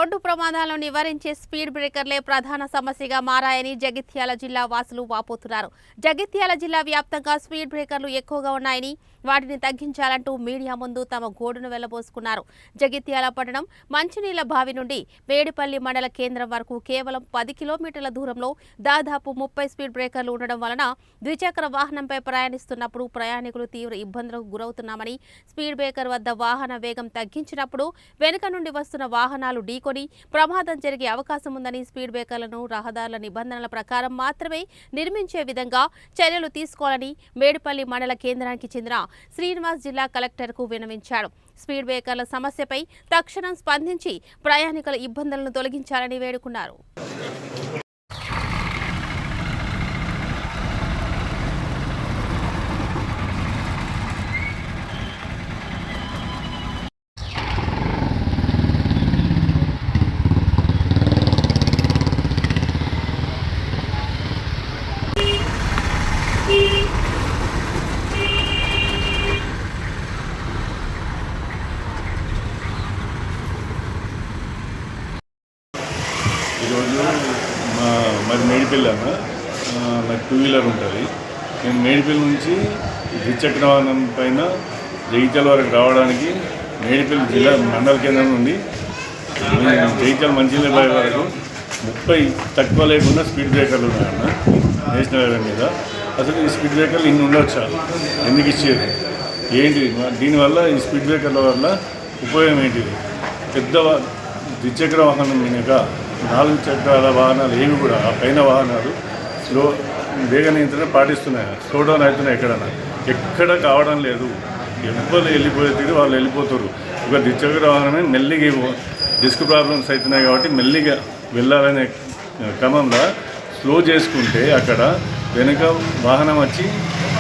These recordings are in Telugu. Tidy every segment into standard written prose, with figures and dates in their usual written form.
రోడ్డు ప్రమాదాలను నివారించే స్పీడ్ బ్రేకర్లే ప్రధాన సమస్యగా మారాయని జగిత్యాల జిల్లా వాసులు వాపోతున్నారు. జగిత్యాల జిల్లా వ్యాప్తంగా స్పీడ్ బ్రేకర్లు ఎక్కువగా ఉన్నాయని, వాటిని తగ్గించాలంటూ మీడియా ముందు తమ గోడును వెళ్లబోసుకున్నారు. జగిత్యాల పట్టణం మంచినీళ్ల బావి నుండి వేడిపల్లి మండల కేంద్రం వరకు కేవలం 10 కిలోమీటర్ల దూరంలో దాదాపు 30 స్పీడ్ బ్రేకర్లు ఉండడం వలన ద్విచక్ర వాహనంపై ప్రయాణిస్తున్నప్పుడు ప్రయాణికులు తీవ్ర ఇబ్బందులకు గురవుతున్నామని, స్పీడ్ బ్రేకర్ వద్ద వాహన వేగం తగ్గించినప్పుడు వెనుక నుండి వస్తున్న వాహనాలు ఢీకొని ప్రమాదం జరిగే అవకాశం ఉందని, స్పీడ్ బ్రేకర్లను రహదారుల నిబంధనల ప్రకారం మాత్రమే నిర్మించే విధంగా చర్యలు తీసుకోవాలని మేడిపల్లి మండల కేంద్రానికి చెందిన శ్రీనివాస్ జిల్లా కలెక్టర్కు విన్నవించారు. స్పీడ్ బ్రేకర్ల సమస్యపై తక్షణం స్పందించి ప్రయాణికుల ఇబ్బందులను తొలగించాలని వేడుకున్నారు. ఈరోజు మరి మేడిపల్లి అన్న నాకు 2 వీలర్ ఉంటుంది. నేను మేడిపల్లి నుంచి ద్విచక్ర వాహనం పైన జగిత్యాల వరకు రావడానికి మేడిపల్లి జిల్లా మండల కేంద్రం నుండి జగిత్యాల మంచినీళ్ళ బావి వరకు 30 తక్కువ లేకుండా స్పీడ్ బ్రేకర్లు ఉన్నాయన్న నేషనల్ హైవే మీద. అసలు ఈ స్పీడ్ బ్రేకర్లు ఇన్ని ఉండొచ్చా? ఎందుకు ఇచ్చేది ఏంటి? దీనివల్ల ఈ స్పీడ్ బ్రేకర్ల వల్ల ఉపయోగం ఏంటిది? పెద్ద ద్విచక్ర వాహనం మినక 4 చక్రాల వాహనాలు ఏవి కూడా ఆ పైన వాహనాలు వేగ నియంత్రణ పాటిస్తున్నాయి. స్లో డౌన్ అవుతున్నాయి. ఎక్కడ కావడం లేదు. ఎవరు వెళ్ళిపోయే తీరు వాళ్ళు వెళ్ళిపోతారు. ఒక ద్విచక్ర వాహనమే మెల్లిగా డిస్క్ ప్రాబ్లమ్స్ అవుతున్నాయి కాబట్టి మెల్లిగా వెళ్ళాలనే క్రమంలో స్లో చేసుకుంటే అక్కడ వెనుక వాహనం వచ్చి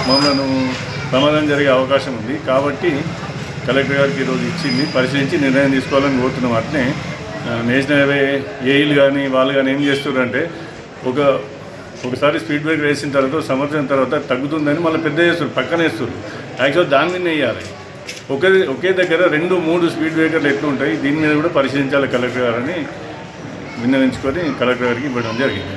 మమ్మల్ని ప్రమాదం జరిగే అవకాశం ఉంది. కాబట్టి కలెక్టర్ గారికి ఈరోజు ఇచ్చింది పరిశీలించి నిర్ణయం తీసుకోవాలని కోరుతున్నాం. అట్నే నేషనల్ హైవే ఏఈలు కానీ వాళ్ళు కానీ ఏం చేస్తున్నారంటే ఒకసారి స్పీడ్ బ్రేక్ వేసిన తర్వాత సంవత్సరం తర్వాత తగ్గుతుందని మళ్ళీ పెద్ద చేస్తారు, పక్కన వేస్తారు. యాక్చువల్ దాని మీద వేయాలి. ఒకే దగ్గర 2-3 స్పీడ్ బ్రేకర్లు ఎట్లు ఉంటాయి. దీని మీద కూడా పరిశీలించాలి కలెక్టర్ గారని విన్నవించుకొని కలెక్టర్ గారికి ఇవ్వడం జరిగింది.